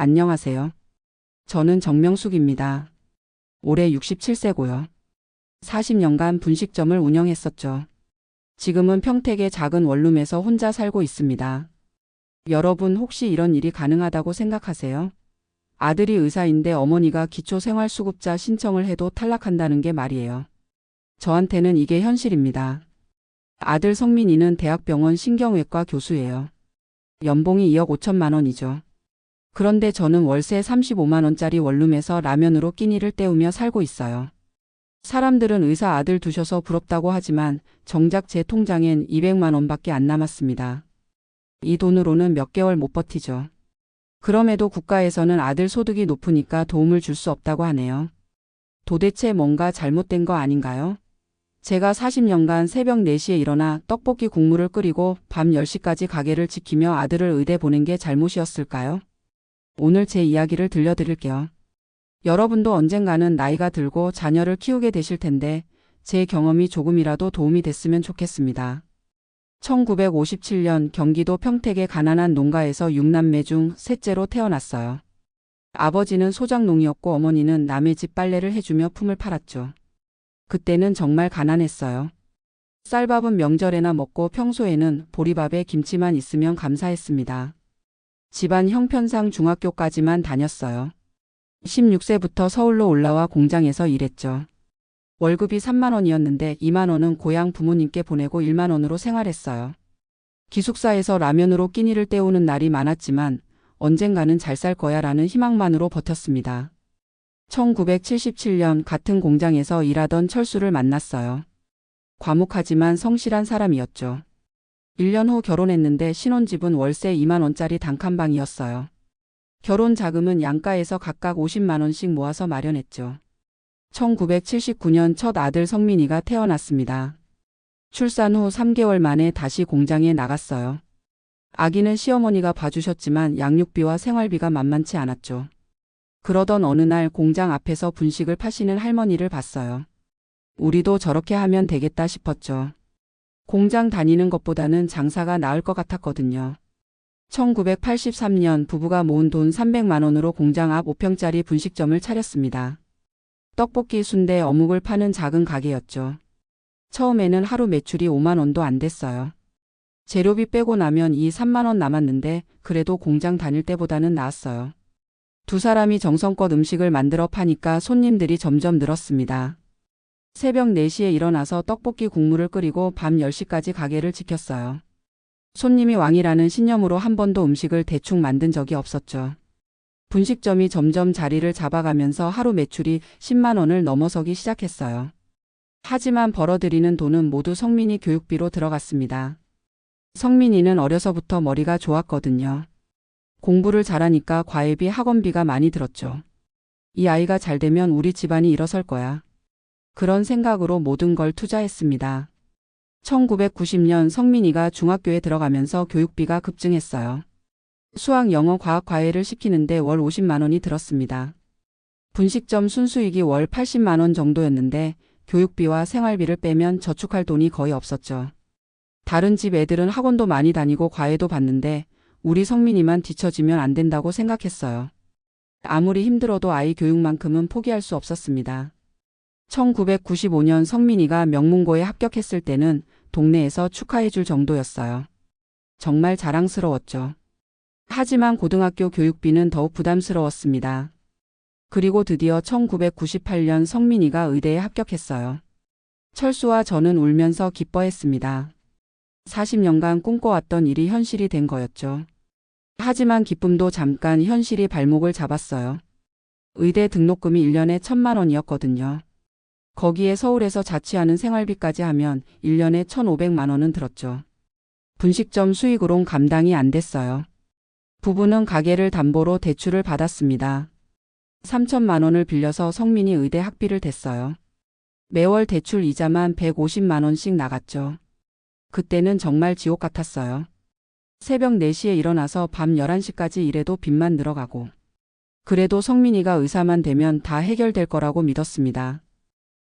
안녕하세요. 저는 정명숙입니다. 올해 67세고요. 40년간 분식점을 운영했었죠. 지금은 평택의 작은 원룸에서 혼자 살고 있습니다. 여러분 혹시 이런 일이 가능하다고 생각하세요? 아들이 의사인데 어머니가 기초생활수급자 신청을 해도 탈락한다는 게 말이에요. 저한테는 이게 현실입니다. 아들 성민이는 대학병원 신경외과 교수예요. 연봉이 2억 5천만 원이죠. 그런데 저는 월세 35만 원짜리 원룸에서 라면으로 끼니를 때우며 살고 있어요. 사람들은 의사 아들 두셔서 부럽다고 하지만 정작 제 통장엔 200만 원밖에 안 남았습니다. 이 돈으로는 몇 개월 못 버티죠. 그럼에도 국가에서는 아들 소득이 높으니까 도움을 줄 수 없다고 하네요. 도대체 뭔가 잘못된 거 아닌가요? 제가 40년간 새벽 4시에 일어나 떡볶이 국물을 끓이고 밤 10시까지 가게를 지키며 아들을 의대 보낸 게 잘못이었을까요? 오늘 제 이야기를 들려드릴게요. 여러분도 언젠가는 나이가 들고 자녀를 키우게 되실 텐데 제 경험이 조금이라도 도움이 됐으면 좋겠습니다. 1957년 경기도 평택의 가난한 농가에서 6남매 중 셋째로 태어났어요. 아버지는 소작농이었고 어머니는 남의 집 빨래를 해주며 품을 팔았죠. 그때는 정말 가난했어요. 쌀밥은 명절에나 먹고 평소에는 보리밥에 김치만 있으면 감사했습니다. 집안 형편상 중학교까지만 다녔어요. 16세부터 서울로 올라와 공장에서 일했죠. 월급이 3만 원이었는데 2만 원은 고향 부모님께 보내고 1만 원으로 생활했어요. 기숙사에서 라면으로 끼니를 때우는 날이 많았지만 언젠가는 잘 살 거야 라는 희망만으로 버텼습니다. 1977년 같은 공장에서 일하던 철수를 만났어요. 과묵하지만 성실한 사람이었죠. 1년 후 결혼했는데 신혼집은 월세 2만 원짜리 단칸방이었어요. 결혼 자금은 양가에서 각각 50만 원씩 모아서 마련했죠. 1979년 첫 아들 성민이가 태어났습니다. 출산 후 3개월 만에 다시 공장에 나갔어요. 아기는 시어머니가 봐주셨지만 양육비와 생활비가 만만치 않았죠. 그러던 어느 날 공장 앞에서 분식을 파시는 할머니를 봤어요. 우리도 저렇게 하면 되겠다 싶었죠. 공장 다니는 것보다는 장사가 나을 것 같았거든요. 1983년 부부가 모은 돈 300만 원으로 공장 앞 5평짜리 분식점을 차렸습니다. 떡볶이, 순대, 어묵을 파는 작은 가게였죠. 처음에는 하루 매출이 5만 원도 안 됐어요. 재료비 빼고 나면 3만 원 남았는데 그래도 공장 다닐 때보다는 나았어요. 두 사람이 정성껏 음식을 만들어 파니까 손님들이 점점 늘었습니다. 새벽 4시에 일어나서 떡볶이 국물을 끓이고 밤 10시까지 가게를 지켰어요. 손님이 왕이라는 신념으로 한 번도 음식을 대충 만든 적이 없었죠. 분식점이 점점 자리를 잡아가면서 하루 매출이 10만 원을 넘어서기 시작했어요. 하지만 벌어들이는 돈은 모두 성민이 교육비로 들어갔습니다. 성민이는 어려서부터 머리가 좋았거든요. 공부를 잘하니까 과외비, 학원비가 많이 들었죠. 이 아이가 잘 되면 우리 집안이 일어설 거야. 그런 생각으로 모든 걸 투자했습니다. 1990년 성민이가 중학교에 들어가면서 교육비가 급증했어요. 수학, 영어, 과학 과외를 시키는데 월 50만 원이 들었습니다. 분식점 순수익이 월 80만 원 정도였는데 교육비와 생활비를 빼면 저축할 돈이 거의 없었죠. 다른 집 애들은 학원도 많이 다니고 과외도 받는데 우리 성민이만 뒤처지면 안 된다고 생각했어요. 아무리 힘들어도 아이 교육만큼은 포기할 수 없었습니다. 1995년 성민이가 명문고에 합격했을 때는 동네에서 축하해 줄 정도였어요. 정말 자랑스러웠죠. 하지만 고등학교 교육비는 더욱 부담스러웠습니다. 그리고 드디어 1998년 성민이가 의대에 합격했어요. 철수와 저는 울면서 기뻐했습니다. 40년간 꿈꿔왔던 일이 현실이 된 거였죠. 하지만 기쁨도 잠깐 현실이 발목을 잡았어요. 의대 등록금이 1년에 1,000만 원이었거든요. 거기에 서울에서 자취하는 생활비까지 하면 1년에 1,500만 원은 들었죠. 분식점 수익으론 감당이 안 됐어요. 부부는 가게를 담보로 대출을 받았습니다. 3천만 원을 빌려서 성민이 의대 학비를 댔어요. 매월 대출 이자만 150만 원씩 나갔죠. 그때는 정말 지옥 같았어요. 새벽 4시에 일어나서 밤 11시까지 일해도 빚만 늘어가고. 그래도 성민이가 의사만 되면 다 해결될 거라고 믿었습니다.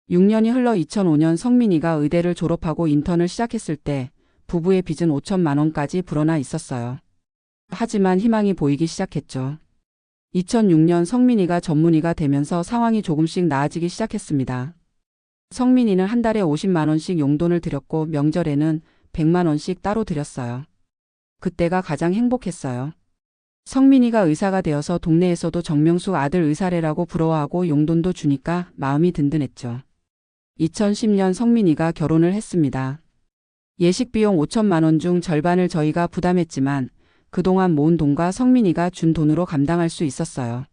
6년이 흘러 2005년 성민이가 의대를 졸업하고 인턴을 시작했을 때 부부의 빚은 5천만 원까지 불어나 있었어요. 하지만 희망이 보이기 시작했죠. 2006년 성민이가 전문의가 되면서 상황이 조금씩 나아지기 시작했습니다. 성민이는 한 달에 50만 원씩 용돈을 드렸고 명절에는 100만 원씩 따로 드렸어요. 그때가 가장 행복했어요. 성민이가 의사가 되어서 동네에서도 정명숙 아들 의사래라고 부러워하고 용돈도 주니까 마음이 든든했죠. 2010년 성민이가 결혼을 했습니다. 예식 비용 5천만 원 중 절반을 저희가 부담했지만 그동안 모은 돈과 성민이가 준 돈으로 감당할 수 있었어요.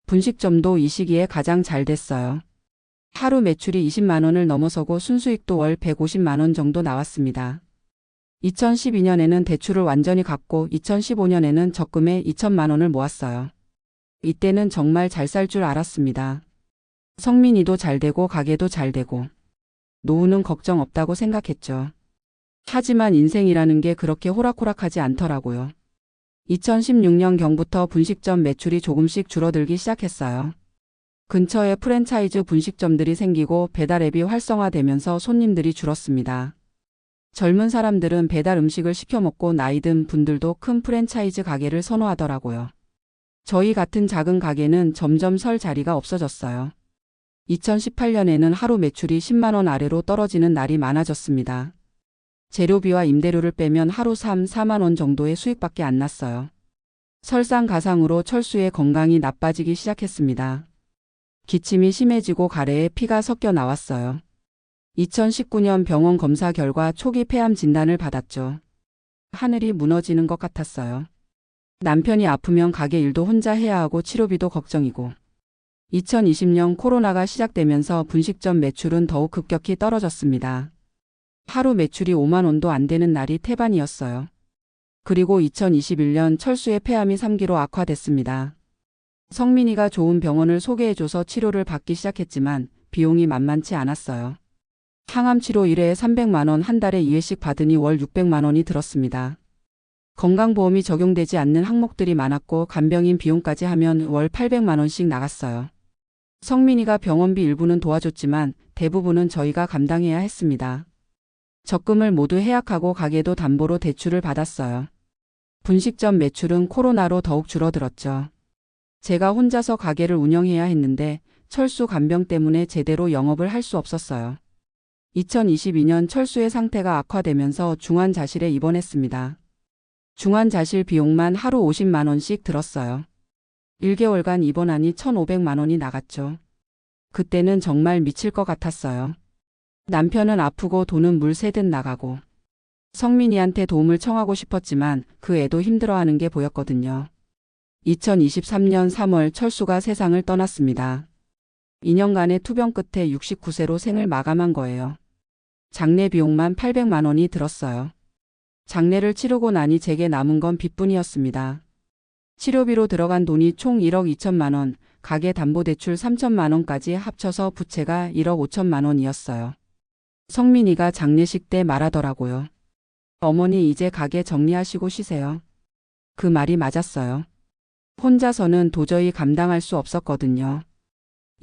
분식점도 이 시기에 가장 잘 됐어요. 하루 매출이 20만 원을 넘어서고 순수익도 월 150만 원 정도 나왔습니다. 2012년에는 대출을 완전히 갚고 2015년에는 적금에 2천만 원을 모았어요. 이때는 정말 잘 살 줄 알았습니다. 성민이도 잘 되고 가게도 잘 되고 노후는 걱정 없다고 생각했죠. 하지만 인생이라는 게 그렇게 호락호락하지 않더라고요. 2016년경부터 분식점 매출이 조금씩 줄어들기 시작했어요. 근처에 프랜차이즈 분식점들이 생기고 배달 앱이 활성화되면서 손님들이 줄었습니다. 젊은 사람들은 배달 음식을 시켜 먹고 나이 든 분들도 큰 프랜차이즈 가게를 선호하더라고요. 저희 같은 작은 가게는 점점 설 자리가 없어졌어요. 2018년에는 하루 매출이 10만 원 아래로 떨어지는 날이 많아졌습니다. 재료비와 임대료를 빼면 하루 3, 4만 원 정도의 수익밖에 안 났어요. 설상가상으로 철수의 건강이 나빠지기 시작했습니다. 기침이 심해지고 가래에 피가 섞여 나왔어요. 2019년 병원 검사 결과 초기 폐암 진단을 받았죠. 하늘이 무너지는 것 같았어요. 남편이 아프면 가게 일도 혼자 해야 하고 치료비도 걱정이고. 2020년 코로나가 시작되면서 분식점 매출은 더욱 급격히 떨어졌습니다. 하루 매출이 5만 원도 안 되는 날이 태반이었어요. 그리고 2021년 철수의 폐암이 3기로 악화됐습니다. 성민이가 좋은 병원을 소개해줘서 치료를 받기 시작했지만 비용이 만만치 않았어요. 항암 치료 1회에 300만 원, 한 달에 2회씩 받으니 월 600만 원이 들었습니다. 건강보험이 적용되지 않는 항목들이 많았고 간병인 비용까지 하면 월 800만 원씩 나갔어요. 성민이가 병원비 일부는 도와줬지만 대부분은 저희가 감당해야 했습니다. 적금을 모두 해약하고 가게도 담보로 대출을 받았어요. 분식점 매출은 코로나로 더욱 줄어들었죠. 제가 혼자서 가게를 운영해야 했는데 철수 간병 때문에 제대로 영업을 할 수 없었어요. 2022년 철수의 상태가 악화되면서 중환자실에 입원했습니다. 중환자실 비용만 하루 50만 원씩 들었어요. 1개월간 입원하니 1,500만 원이 나갔죠. 그때는 정말 미칠 것 같았어요. 남편은 아프고 돈은 물 새듯 나가고. 성민이한테 도움을 청하고 싶었지만 그 애도 힘들어하는 게 보였거든요. 2023년 3월 철수가 세상을 떠났습니다. 2년간의 투병 끝에 69세로 생을 마감한 거예요. 장례 비용만 800만 원이 들었어요. 장례를 치르고 나니 제게 남은 건 빚뿐이었습니다. 치료비로 들어간 돈이 총 1억 2천만 원, 가게 담보대출 3천만 원까지 합쳐서 부채가 1억 5천만 원이었어요. 성민이가 장례식 때 말하더라고요. 어머니 이제 가게 정리하시고 쉬세요. 그 말이 맞았어요. 혼자서는 도저히 감당할 수 없었거든요.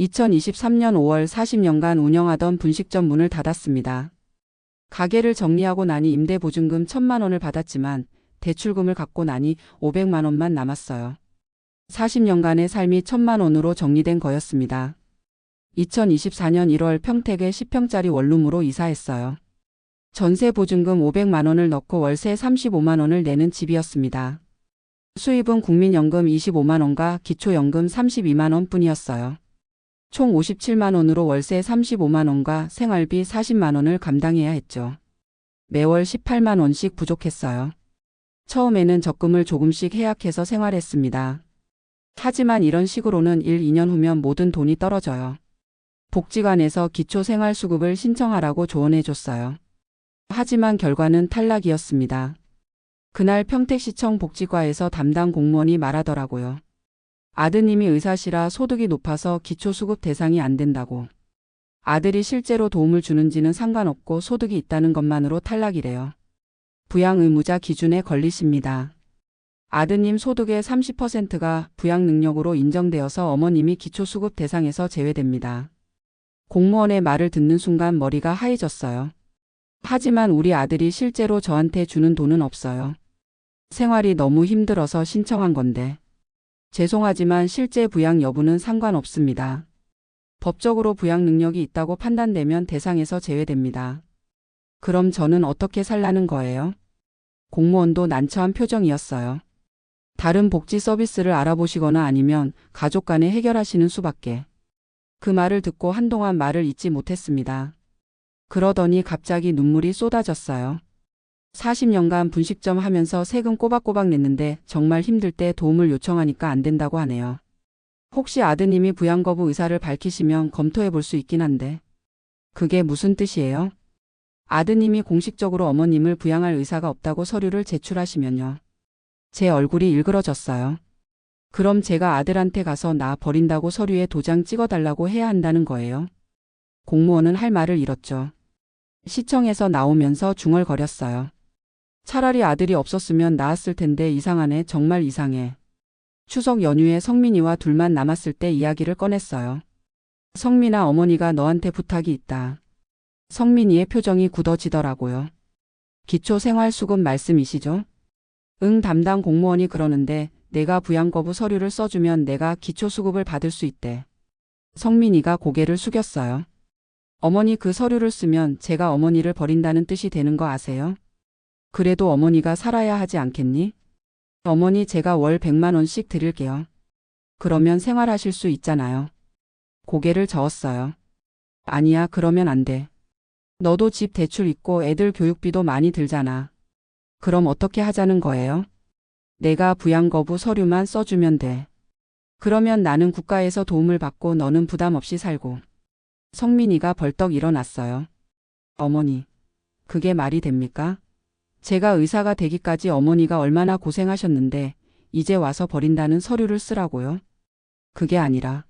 2023년 5월 40년간 운영하던 분식점 문을 닫았습니다. 가게를 정리하고 나니 임대보증금 1,000만 원을 받았지만 대출금을 갚고 나니 500만 원만 남았어요. 40년간의 삶이 1,000만 원으로 정리된 거였습니다. 2024년 1월 평택에 10평짜리 원룸으로 이사했어요. 전세 보증금 500만 원을 넣고 월세 35만 원을 내는 집이었습니다. 수입은 국민연금 25만 원과 기초연금 32만 원 뿐이었어요. 총 57만 원으로 월세 35만 원과 생활비 40만 원을 감당해야 했죠. 매월 18만 원씩 부족했어요. 처음에는 적금을 조금씩 해약해서 생활했습니다. 하지만 이런 식으로는 1, 2년 후면 모든 돈이 떨어져요. 복지관에서 기초생활수급을 신청하라고 조언해줬어요. 하지만 결과는 탈락이었습니다. 그날 평택시청 복지과에서 담당 공무원이 말하더라고요. 아드님이 의사시라 소득이 높아서 기초수급 대상이 안 된다고. 아들이 실제로 도움을 주는지는 상관없고 소득이 있다는 것만으로 탈락이래요. 부양의무자 기준에 걸리십니다. 아드님 소득의 30%가 부양 능력으로 인정되어서 어머님이 기초수급 대상에서 제외됩니다. 공무원의 말을 듣는 순간 머리가 하얘졌어요. 하지만 우리 아들이 실제로 저한테 주는 돈은 없어요. 생활이 너무 힘들어서 신청한 건데. 죄송하지만 실제 부양 여부는 상관없습니다. 법적으로 부양 능력이 있다고 판단되면 대상에서 제외됩니다. 그럼 저는 어떻게 살라는 거예요? 공무원도 난처한 표정이었어요. 다른 복지 서비스를 알아보시거나 아니면 가족 간에 해결하시는 수밖에. 그 말을 듣고 한동안 말을 잇지 못했습니다. 그러더니 갑자기 눈물이 쏟아졌어요. 40년간 분식점 하면서 세금 꼬박꼬박 냈는데 정말 힘들 때 도움을 요청하니까 안 된다고 하네요. 혹시 아드님이 부양 거부 의사를 밝히시면 검토해 볼 수 있긴 한데. 그게 무슨 뜻이에요? 아드님이 공식적으로 어머님을 부양할 의사가 없다고 서류를 제출하시면요. 제 얼굴이 일그러졌어요. 그럼 제가 아들한테 가서 나 버린다고 서류에 도장 찍어달라고 해야 한다는 거예요? 공무원은 할 말을 잃었죠. 시청에서 나오면서 중얼거렸어요. 차라리 아들이 없었으면 나았을 텐데 이상하네. 정말 이상해. 추석 연휴에 성민이와 둘만 남았을 때 이야기를 꺼냈어요. 성민아, 어머니가 너한테 부탁이 있다. 성민이의 표정이 굳어지더라고요. 기초생활수급 말씀이시죠? 응, 담당 공무원이 그러는데 내가 부양 거부 서류를 써주면 내가 기초수급을 받을 수 있대. 성민이가 고개를 숙였어요. 어머니, 그 서류를 쓰면 제가 어머니를 버린다는 뜻이 되는 거 아세요? 그래도 어머니가 살아야 하지 않겠니? 어머니, 제가 월 100만 원씩 드릴게요. 그러면 생활하실 수 있잖아요. 고개를 저었어요. 아니야, 그러면 안 돼. 너도 집 대출 있고 애들 교육비도 많이 들잖아. 그럼 어떻게 하자는 거예요? 내가 부양 거부 서류만 써주면 돼. 그러면 나는 국가에서 도움을 받고 너는 부담 없이 살고. 성민이가 벌떡 일어났어요. 어머니, 그게 말이 됩니까? 제가 의사가 되기까지 어머니가 얼마나 고생하셨는데 이제 와서 버린다는 서류를 쓰라고요? 그게 아니라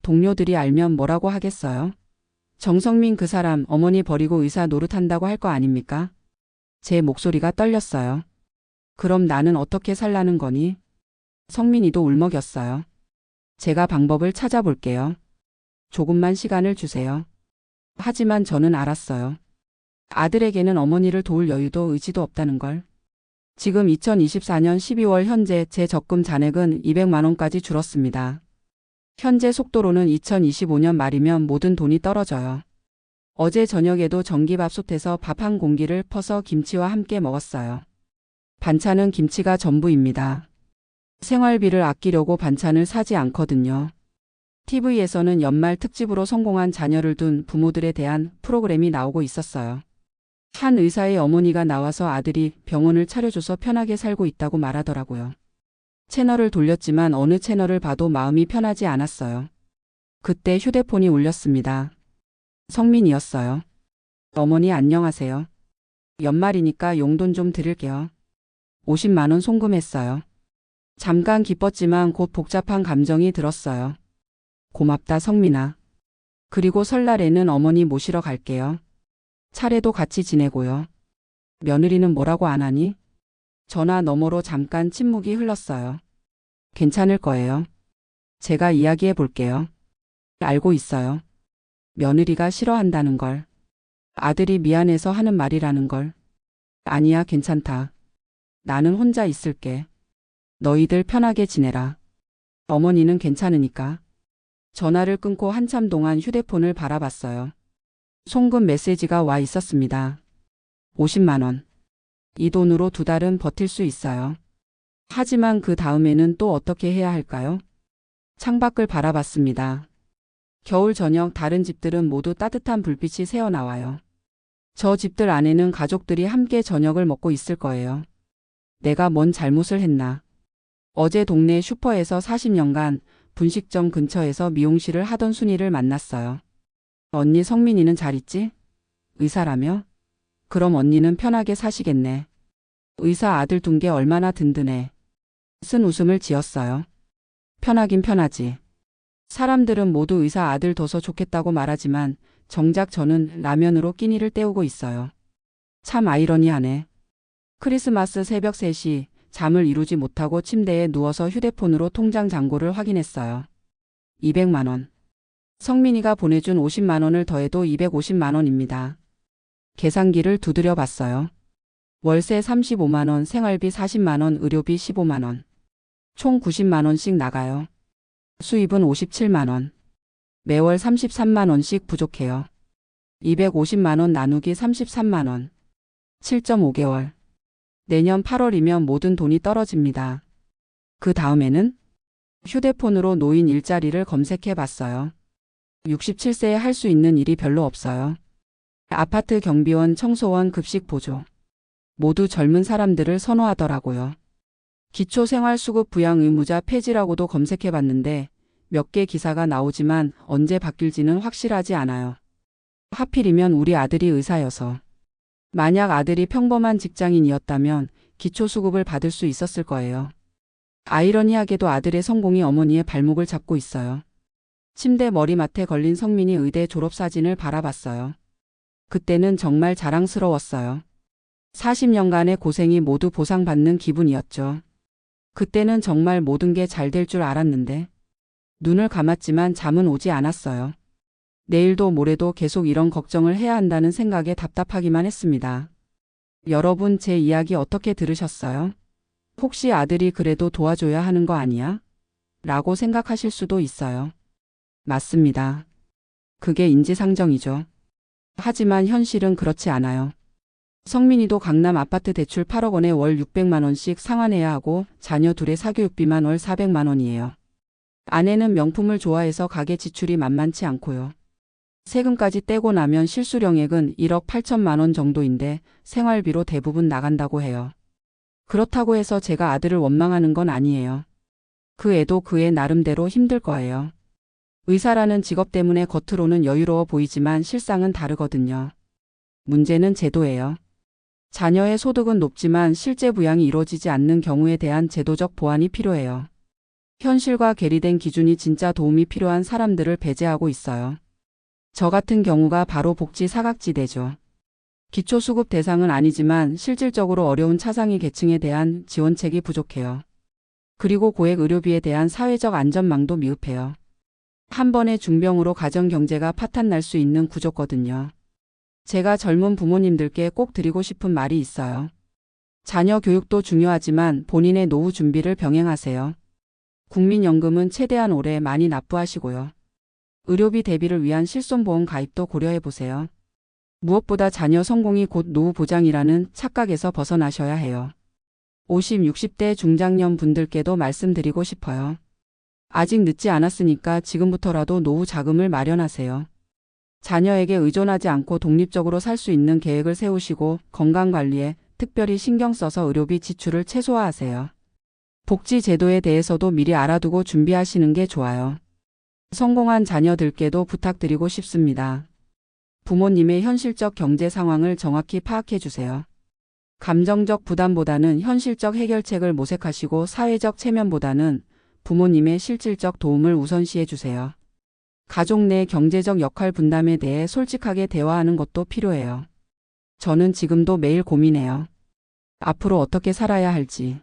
동료들이 알면 뭐라고 하겠어요? 정성민 그 사람 어머니 버리고 의사 노릇한다고 할 거 아닙니까? 제 목소리가 떨렸어요. 그럼 나는 어떻게 살라는 거니? 성민이도 울먹였어요. 제가 방법을 찾아볼게요. 조금만 시간을 주세요. 하지만 저는 알았어요. 아들에게는 어머니를 도울 여유도 의지도 없다는 걸. 지금 2024년 12월 현재 제 적금 잔액은 200만 원까지 줄었습니다. 현재 속도로는 2025년 말이면 모든 돈이 떨어져요. 어제 저녁에도 전기밥솥에서 밥 한 공기를 퍼서 김치와 함께 먹었어요. 반찬은 김치가 전부입니다. 생활비를 아끼려고 반찬을 사지 않거든요. TV에서는 연말 특집으로 성공한 자녀를 둔 부모들에 대한 프로그램이 나오고 있었어요. 한 의사의 어머니가 나와서 아들이 병원을 차려줘서 편하게 살고 있다고 말하더라고요. 채널을 돌렸지만 어느 채널을 봐도 마음이 편하지 않았어요. 그때 휴대폰이 울렸습니다. 성민이었어요. 어머니 안녕하세요. 연말이니까 용돈 좀 드릴게요. 50만 원 송금했어요. 잠깐 기뻤지만 곧 복잡한 감정이 들었어요. 고맙다 성민아. 그리고 설날에는 어머니 모시러 갈게요. 차례도 같이 지내고요. 며느리는 뭐라고 안 하니? 전화 너머로 잠깐 침묵이 흘렀어요. 괜찮을 거예요. 제가 이야기해 볼게요. 알고 있어요. 며느리가 싫어한다는 걸. 아들이 미안해서 하는 말이라는 걸. 아니야, 괜찮다. 나는 혼자 있을게. 너희들 편하게 지내라. 어머니는 괜찮으니까. 전화를 끊고 한참 동안 휴대폰을 바라봤어요. 송금 메시지가 와 있었습니다. 50만 원. 이 돈으로 2달은 버틸 수 있어요. 하지만 그 다음에는 또 어떻게 해야 할까요? 창밖을 바라봤습니다. 겨울 저녁 다른 집들은 모두 따뜻한 불빛이 새어나와요. 저 집들 안에는 가족들이 함께 저녁을 먹고 있을 거예요. 내가 뭔 잘못을 했나? 어제 동네 슈퍼에서 40년간 분식점 근처에서 미용실을 하던 순이를 만났어요. 언니 성민이는 잘 있지? 의사라며? 그럼 언니는 편하게 사시겠네. 의사 아들 둔 게 얼마나 든든해. 쓴 웃음을 지었어요. 편하긴 편하지. 사람들은 모두 의사 아들 둬서 좋겠다고 말하지만 정작 저는 라면으로 끼니를 때우고 있어요. 참 아이러니하네. 크리스마스 새벽 3시 잠을 이루지 못하고 침대에 누워서 휴대폰으로 통장 잔고를 확인했어요. 200만 원. 성민이가 보내준 50만 원을 더해도 250만 원입니다. 계산기를 두드려 봤어요. 월세 35만 원, 생활비 40만 원, 의료비 15만 원. 총 90만 원씩 나가요. 수입은 57만 원. 매월 33만 원씩 부족해요. 250만 원 나누기 33만 원. 7.5개월. 내년 8월이면 모든 돈이 떨어집니다. 그 다음에는 휴대폰으로 노인 일자리를 검색해 봤어요. 67세에 할 수 있는 일이 별로 없어요. 아파트 경비원, 청소원, 급식 보조. 모두 젊은 사람들을 선호하더라고요. 기초생활수급 부양 의무자 폐지라고도 검색해 봤는데 몇 개 기사가 나오지만 언제 바뀔지는 확실하지 않아요. 하필이면 우리 아들이 의사여서. 만약 아들이 평범한 직장인이었다면 기초수급을 받을 수 있었을 거예요. 아이러니하게도 아들의 성공이 어머니의 발목을 잡고 있어요. 침대 머리맡에 걸린 성민이 의대 졸업사진을 바라봤어요. 그때는 정말 자랑스러웠어요. 40년간의 고생이 모두 보상받는 기분이었죠. 그때는 정말 모든 게 잘 될 줄 알았는데 눈을 감았지만 잠은 오지 않았어요. 내일도 모레도 계속 이런 걱정을 해야 한다는 생각에 답답하기만 했습니다. 여러분 제 이야기 어떻게 들으셨어요? 혹시 아들이 그래도 도와줘야 하는 거 아니야? 라고 생각하실 수도 있어요. 맞습니다. 그게 인지상정이죠. 하지만 현실은 그렇지 않아요. 성민이도 강남 아파트 대출 8억 원에 월 600만 원씩 상환해야 하고 자녀 둘의 사교육비만 월 400만 원이에요. 아내는 명품을 좋아해서 가계 지출이 만만치 않고요. 세금까지 떼고 나면 실수령액은 1억 8천만 원 정도인데 생활비로 대부분 나간다고 해요. 그렇다고 해서 제가 아들을 원망하는 건 아니에요. 그 애도 그 애 나름대로 힘들 거예요. 의사라는 직업 때문에 겉으로는 여유로워 보이지만 실상은 다르거든요. 문제는 제도예요. 자녀의 소득은 높지만 실제 부양이 이루어지지 않는 경우에 대한 제도적 보완이 필요해요. 현실과 괴리된 기준이 진짜 도움이 필요한 사람들을 배제하고 있어요. 저 같은 경우가 바로 복지 사각지대죠. 기초수급 대상은 아니지만 실질적으로 어려운 차상위 계층에 대한 지원책이 부족해요. 그리고 고액 의료비에 대한 사회적 안전망도 미흡해요. 한 번의 중병으로 가정 경제가 파탄날 수 있는 구조거든요. 제가 젊은 부모님들께 꼭 드리고 싶은 말이 있어요. 자녀 교육도 중요하지만 본인의 노후 준비를 병행하세요. 국민연금은 최대한 오래 많이 납부하시고요. 의료비 대비를 위한 실손보험 가입도 고려해보세요. 무엇보다 자녀 성공이 곧 노후 보장이라는 착각에서 벗어나셔야 해요. 50, 60대 중장년 분들께도 말씀드리고 싶어요. 아직 늦지 않았으니까 지금부터라도 노후 자금을 마련하세요. 자녀에게 의존하지 않고 독립적으로 살 수 있는 계획을 세우시고 건강관리에 특별히 신경 써서 의료비 지출을 최소화하세요. 복지 제도에 대해서도 미리 알아두고 준비하시는 게 좋아요. 성공한 자녀들께도 부탁드리고 싶습니다. 부모님의 현실적 경제 상황을 정확히 파악해 주세요. 감정적 부담보다는 현실적 해결책을 모색하시고 사회적 체면보다는 부모님의 실질적 도움을 우선시해 주세요. 가족 내 경제적 역할 분담에 대해 솔직하게 대화하는 것도 필요해요. 저는 지금도 매일 고민해요. 앞으로 어떻게 살아야 할지.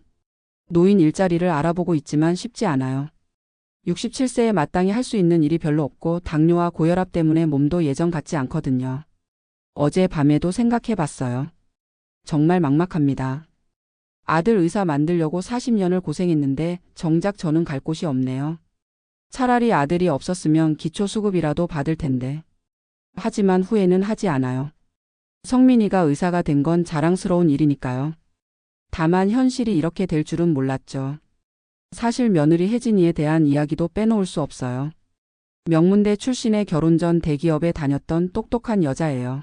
노인 일자리를 알아보고 있지만 쉽지 않아요. 67세에 마땅히 할 수 있는 일이 별로 없고 당뇨와 고혈압 때문에 몸도 예전 같지 않거든요. 어제 밤에도 생각해 봤어요. 정말 막막합니다. 아들 의사 만들려고 40년을 고생했는데 정작 저는 갈 곳이 없네요. 차라리 아들이 없었으면 기초수급이라도 받을 텐데. 하지만 후회는 하지 않아요. 성민이가 의사가 된 건 자랑스러운 일이니까요. 다만 현실이 이렇게 될 줄은 몰랐죠. 사실 며느리 혜진이에 대한 이야기도 빼놓을 수 없어요. 명문대 출신의 결혼 전 대기업에 다녔던 똑똑한 여자예요.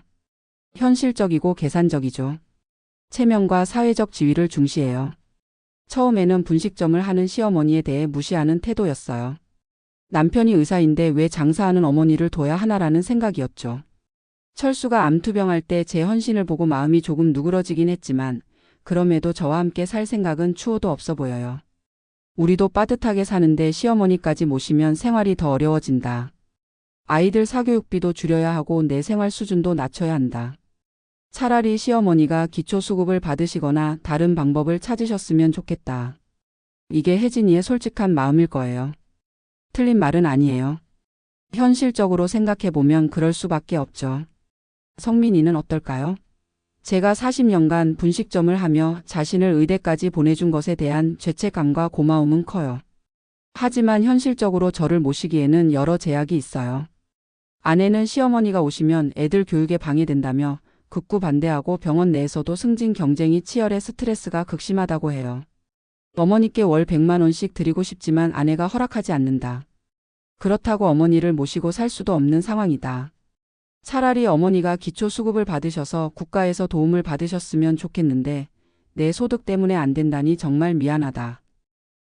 현실적이고 계산적이죠. 체면과 사회적 지위를 중시해요. 처음에는 분식점을 하는 시어머니에 대해 무시하는 태도였어요. 남편이 의사인데 왜 장사하는 어머니를 둬야 하나라는 생각이었죠. 철수가 암투병할 때 제 헌신을 보고 마음이 조금 누그러지긴 했지만 그럼에도 저와 함께 살 생각은 추호도 없어 보여요. 우리도 빠듯하게 사는데 시어머니까지 모시면 생활이 더 어려워진다. 아이들 사교육비도 줄여야 하고 내 생활 수준도 낮춰야 한다. 차라리 시어머니가 기초수급을 받으시거나 다른 방법을 찾으셨으면 좋겠다. 이게 혜진이의 솔직한 마음일 거예요. 틀린 말은 아니에요. 현실적으로 생각해보면 그럴 수밖에 없죠. 성민이는 어떨까요? 제가 40년간 분식점을 하며 자신을 의대까지 보내준 것에 대한 죄책감과 고마움은 커요. 하지만 현실적으로 저를 모시기에는 여러 제약이 있어요. 아내는 시어머니가 오시면 애들 교육에 방해된다며 극구 반대하고 병원 내에서도 승진 경쟁이 치열해 스트레스가 극심하다고 해요. 어머니께 월 100만 원씩 드리고 싶지만 아내가 허락하지 않는다. 그렇다고 어머니를 모시고 살 수도 없는 상황이다. 차라리 어머니가 기초수급을 받으셔서 국가에서 도움을 받으셨으면 좋겠는데 내 소득 때문에 안 된다니 정말 미안하다.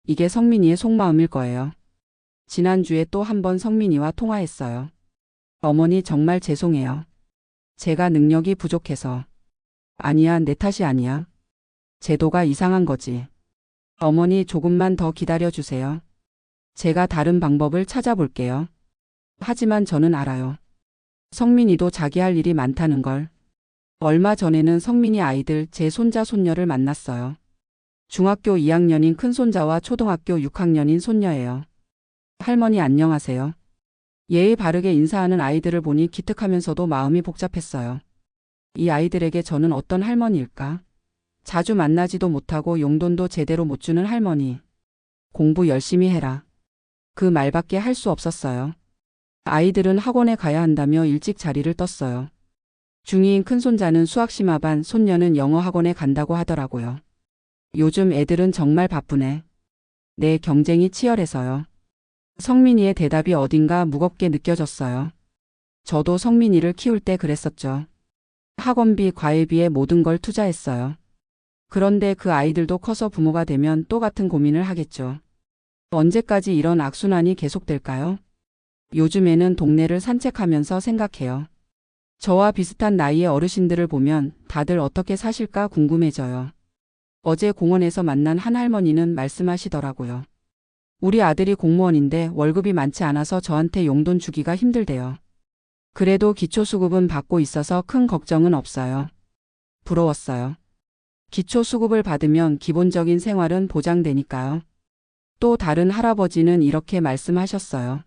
이게 성민이의 속마음일 거예요. 지난주에 또 한 번 성민이와 통화했어요. 어머니 정말 죄송해요. 제가 능력이 부족해서. 아니야, 내 탓이 아니야. 제도가 이상한 거지. 어머니 조금만 더 기다려주세요. 제가 다른 방법을 찾아볼게요. 하지만 저는 알아요. 성민이도 자기 할 일이 많다는 걸. 얼마 전에는 성민이 아이들 제 손자 손녀를 만났어요. 중학교 2학년인 큰손자와 초등학교 6학년인 손녀예요. 할머니 안녕하세요. 예의 바르게 인사하는 아이들을 보니 기특하면서도 마음이 복잡했어요. 이 아이들에게 저는 어떤 할머니일까? 자주 만나지도 못하고 용돈도 제대로 못 주는 할머니. 공부 열심히 해라. 그 말밖에 할 수 없었어요. 아이들은 학원에 가야 한다며 일찍 자리를 떴어요. 중2인 큰손자는 수학심화반, 손녀는 영어 학원에 간다고 하더라고요. 요즘 애들은 정말 바쁘네. 네, 경쟁이 치열해서요. 성민이의 대답이 어딘가 무겁게 느껴졌어요. 저도 성민이를 키울 때 그랬었죠. 학원비, 과외비에 모든 걸 투자했어요. 그런데 그 아이들도 커서 부모가 되면 또 같은 고민을 하겠죠. 언제까지 이런 악순환이 계속될까요? 요즘에는 동네를 산책하면서 생각해요. 저와 비슷한 나이의 어르신들을 보면 다들 어떻게 사실까 궁금해져요. 어제 공원에서 만난 한 할머니는 말씀하시더라고요. 우리 아들이 공무원인데 월급이 많지 않아서 저한테 용돈 주기가 힘들대요. 그래도 기초수급은 받고 있어서 큰 걱정은 없어요. 부러웠어요. 기초수급을 받으면 기본적인 생활은 보장되니까요. 또 다른 할아버지는 이렇게 말씀하셨어요.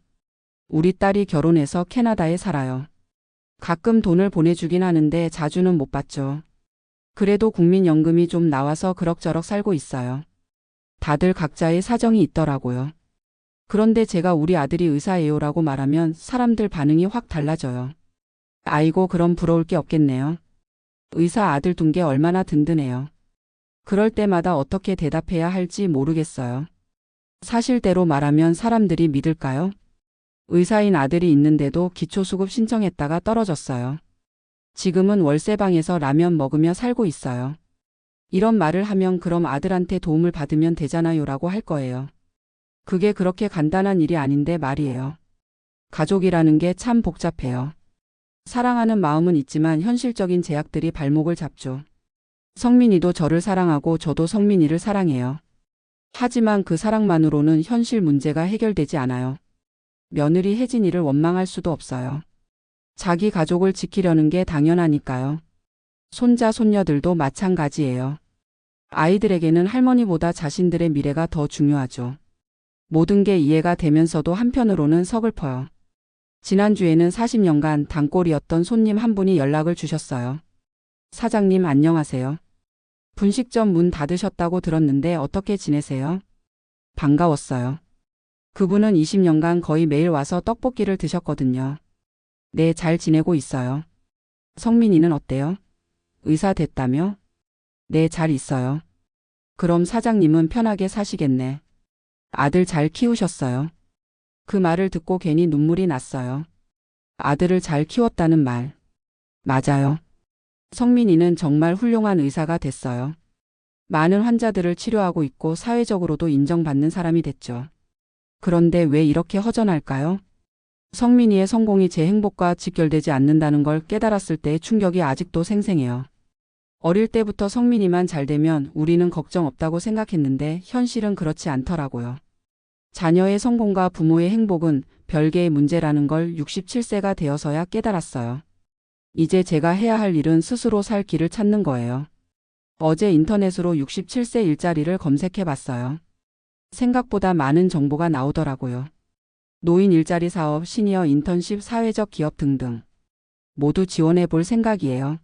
우리 딸이 결혼해서 캐나다에 살아요. 가끔 돈을 보내주긴 하는데 자주는 못 받죠. 그래도 국민연금이 좀 나와서 그럭저럭 살고 있어요. 다들 각자의 사정이 있더라고요. 그런데 제가 우리 아들이 의사예요라고 말하면 사람들 반응이 확 달라져요. 아이고, 그럼 부러울 게 없겠네요. 의사 아들 둔 게 얼마나 든든해요. 그럴 때마다 어떻게 대답해야 할지 모르겠어요. 사실대로 말하면 사람들이 믿을까요? 의사인 아들이 있는데도 기초수급 신청했다가 떨어졌어요. 지금은 월세방에서 라면 먹으며 살고 있어요. 이런 말을 하면 그럼 아들한테 도움을 받으면 되잖아요라고 할 거예요. 그게 그렇게 간단한 일이 아닌데 말이에요. 가족이라는 게 참 복잡해요. 사랑하는 마음은 있지만 현실적인 제약들이 발목을 잡죠. 성민이도 저를 사랑하고 저도 성민이를 사랑해요. 하지만 그 사랑만으로는 현실 문제가 해결되지 않아요. 며느리 혜진이를 원망할 수도 없어요. 자기 가족을 지키려는 게 당연하니까요. 손자, 손녀들도 마찬가지예요. 아이들에게는 할머니보다 자신들의 미래가 더 중요하죠. 모든 게 이해가 되면서도 한편으로는 서글퍼요. 지난주에는 40년간 단골이었던 손님 한 분이 연락을 주셨어요. 사장님 안녕하세요. 분식점 문 닫으셨다고 들었는데 어떻게 지내세요? 반가웠어요. 그분은 20년간 거의 매일 와서 떡볶이를 드셨거든요. 네, 잘 지내고 있어요. 성민이는 어때요? 의사 됐다며? 네, 잘 있어요. 그럼 사장님은 편하게 사시겠네. 아들 잘 키우셨어요. 그 말을 듣고 괜히 눈물이 났어요. 아들을 잘 키웠다는 말. 맞아요. 성민이는 정말 훌륭한 의사가 됐어요. 많은 환자들을 치료하고 있고 사회적으로도 인정받는 사람이 됐죠. 그런데 왜 이렇게 허전할까요? 성민이의 성공이 제 행복과 직결되지 않는다는 걸 깨달았을 때의 충격이 아직도 생생해요. 어릴 때부터 성민이만 잘 되면 우리는 걱정 없다고 생각했는데 현실은 그렇지 않더라고요. 자녀의 성공과 부모의 행복은 별개의 문제라는 걸 67세가 되어서야 깨달았어요. 이제 제가 해야 할 일은 스스로 살 길을 찾는 거예요. 어제 인터넷으로 67세 일자리를 검색해 봤어요. 생각보다 많은 정보가 나오더라고요. 노인 일자리 사업, 시니어 인턴십, 사회적 기업 등등. 모두 지원해 볼 생각이에요.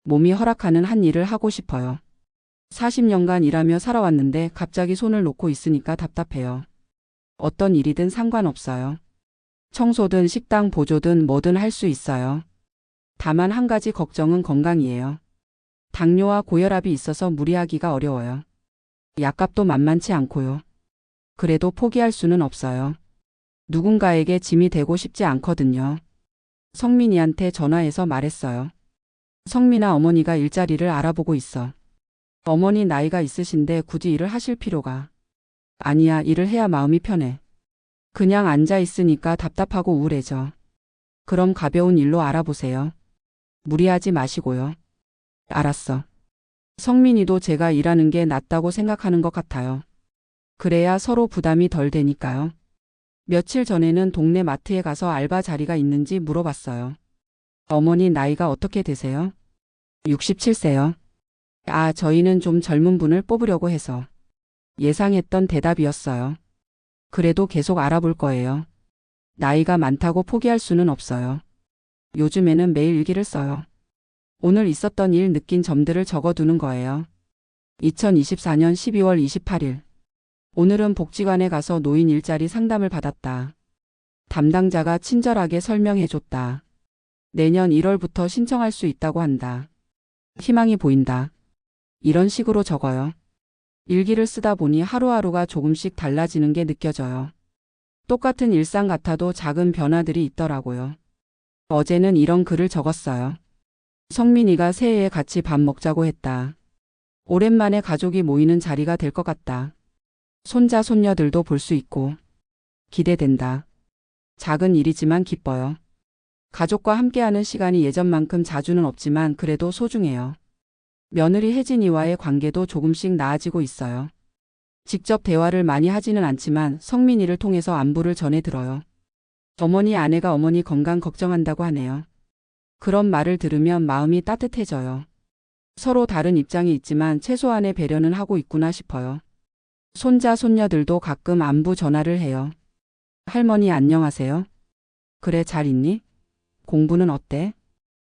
몸이 허락하는 한 일을 하고 싶어요. 40년간 일하며 살아왔는데 갑자기 손을 놓고 있으니까 답답해요. 어떤 일이든 상관없어요. 청소든 식당 보조든 뭐든 할 수 있어요. 다만 한 가지 걱정은 건강이에요. 당뇨와 고혈압이 있어서 무리하기가 어려워요. 약값도 만만치 않고요. 그래도 포기할 수는 없어요. 누군가에게 짐이 되고 싶지 않거든요. 성민이한테 전화해서 말했어요. 성민아, 어머니가 일자리를 알아보고 있어. 어머니 나이가 있으신데 굳이 일을 하실 필요가. 아니야, 일을 해야 마음이 편해. 그냥 앉아 있으니까 답답하고 우울해져. 그럼 가벼운 일로 알아보세요. 무리하지 마시고요. 알았어. 성민이도 제가 일하는 게 낫다고 생각하는 것 같아요. 그래야 서로 부담이 덜 되니까요. 며칠 전에는 동네 마트에 가서 알바 자리가 있는지 물어봤어요. 어머니 나이가 어떻게 되세요? 67세요. 아, 저희는 좀 젊은 분을 뽑으려고 해서. 예상했던 대답이었어요. 그래도 계속 알아볼 거예요. 나이가 많다고 포기할 수는 없어요. 요즘에는 매일 일기를 써요. 오늘 있었던 일 느낀 점들을 적어두는 거예요. 2024년 12월 28일. 오늘은 복지관에 가서 노인 일자리 상담을 받았다. 담당자가 친절하게 설명해줬다. 내년 1월부터 신청할 수 있다고 한다. 희망이 보인다. 이런 식으로 적어요. 일기를 쓰다 보니 하루하루가 조금씩 달라지는 게 느껴져요. 똑같은 일상 같아도 작은 변화들이 있더라고요. 어제는 이런 글을 적었어요. 성민이가 새해에 같이 밥 먹자고 했다. 오랜만에 가족이 모이는 자리가 될 것 같다. 손자, 손녀들도 볼 수 있고. 기대된다. 작은 일이지만 기뻐요. 가족과 함께하는 시간이 예전만큼 자주는 없지만 그래도 소중해요. 며느리 혜진이와의 관계도 조금씩 나아지고 있어요. 직접 대화를 많이 하지는 않지만 성민이를 통해서 안부를 전해 들어요. 어머니 아내가 어머니 건강 걱정한다고 하네요. 그런 말을 들으면 마음이 따뜻해져요. 서로 다른 입장이 있지만 최소한의 배려는 하고 있구나 싶어요. 손자, 손녀들도 가끔 안부 전화를 해요. 할머니 안녕하세요. 그래 잘 있니? 공부는 어때?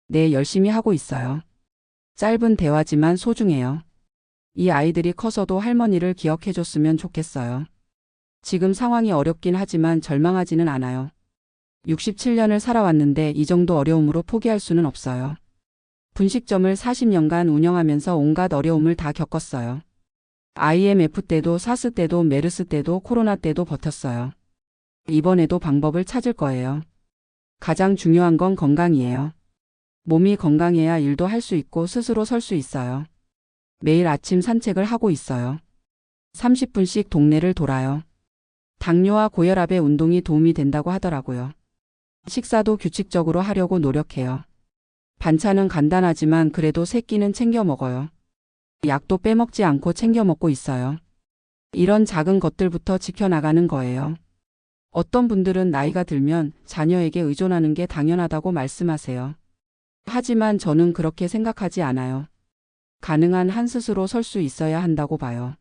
네, 열심히 하고 있어요. 짧은 대화지만 소중해요. 이 아이들이 커서도 할머니를 기억해줬으면 좋겠어요. 지금 상황이 어렵긴 하지만 절망하지는 않아요. 67년을 살아왔는데 이 정도 어려움으로 포기할 수는 없어요. 분식점을 40년간 운영하면서 온갖 어려움을 다 겪었어요. IMF 때도 사스 때도 메르스 때도 코로나 때도 버텼어요. 이번에도 방법을 찾을 거예요. 가장 중요한 건 건강이에요. 몸이 건강해야 일도 할 수 있고 스스로 설 수 있어요. 매일 아침 산책을 하고 있어요. 30분씩 동네를 돌아요. 당뇨와 고혈압에 운동이 도움이 된다고 하더라고요. 식사도 규칙적으로 하려고 노력해요. 반찬은 간단하지만 그래도 세 끼는 챙겨 먹어요. 약도 빼먹지 않고 챙겨 먹고 있어요. 이런 작은 것들부터 지켜나가는 거예요. 어떤 분들은 나이가 들면 자녀에게 의존하는 게 당연하다고 말씀하세요. 하지만 저는 그렇게 생각하지 않아요. 가능한 한 스스로 설 수 있어야 한다고 봐요.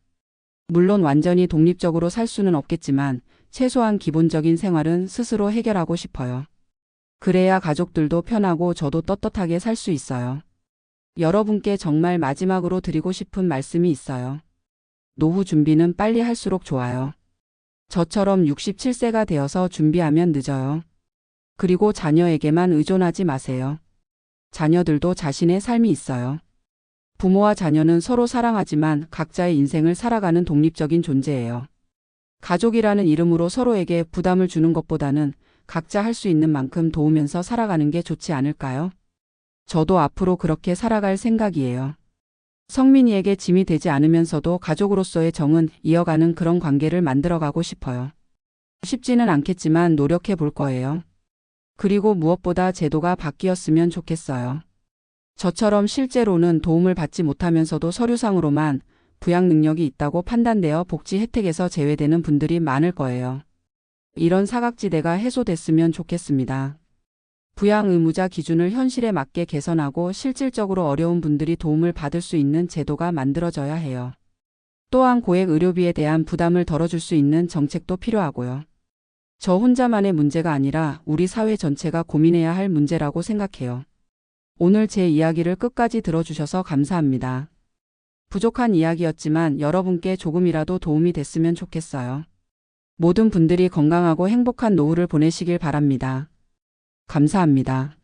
물론 완전히 독립적으로 살 수는 없겠지만 최소한 기본적인 생활은 스스로 해결하고 싶어요. 그래야 가족들도 편하고 저도 떳떳하게 살 수 있어요. 여러분께 정말 마지막으로 드리고 싶은 말씀이 있어요. 노후 준비는 빨리 할수록 좋아요. 저처럼 67세가 되어서 준비하면 늦어요. 그리고 자녀에게만 의존하지 마세요. 자녀들도 자신의 삶이 있어요. 부모와 자녀는 서로 사랑하지만 각자의 인생을 살아가는 독립적인 존재예요. 가족이라는 이름으로 서로에게 부담을 주는 것보다는 각자 할 수 있는 만큼 도우면서 살아가는 게 좋지 않을까요? 저도 앞으로 그렇게 살아갈 생각이에요. 성민이에게 짐이 되지 않으면서도 가족으로서의 정은 이어가는 그런 관계를 만들어가고 싶어요. 쉽지는 않겠지만 노력해 볼 거예요. 그리고 무엇보다 제도가 바뀌었으면 좋겠어요. 저처럼 실제로는 도움을 받지 못하면서도 서류상으로만 부양 능력이 있다고 판단되어 복지 혜택에서 제외되는 분들이 많을 거예요. 이런 사각지대가 해소됐으면 좋겠습니다. 부양 의무자 기준을 현실에 맞게 개선하고 실질적으로 어려운 분들이 도움을 받을 수 있는 제도가 만들어져야 해요. 또한 고액 의료비에 대한 부담을 덜어줄 수 있는 정책도 필요하고요. 저 혼자만의 문제가 아니라 우리 사회 전체가 고민해야 할 문제라고 생각해요. 오늘 제 이야기를 끝까지 들어주셔서 감사합니다. 부족한 이야기였지만 여러분께 조금이라도 도움이 됐으면 좋겠어요. 모든 분들이 건강하고 행복한 노후를 보내시길 바랍니다. 감사합니다.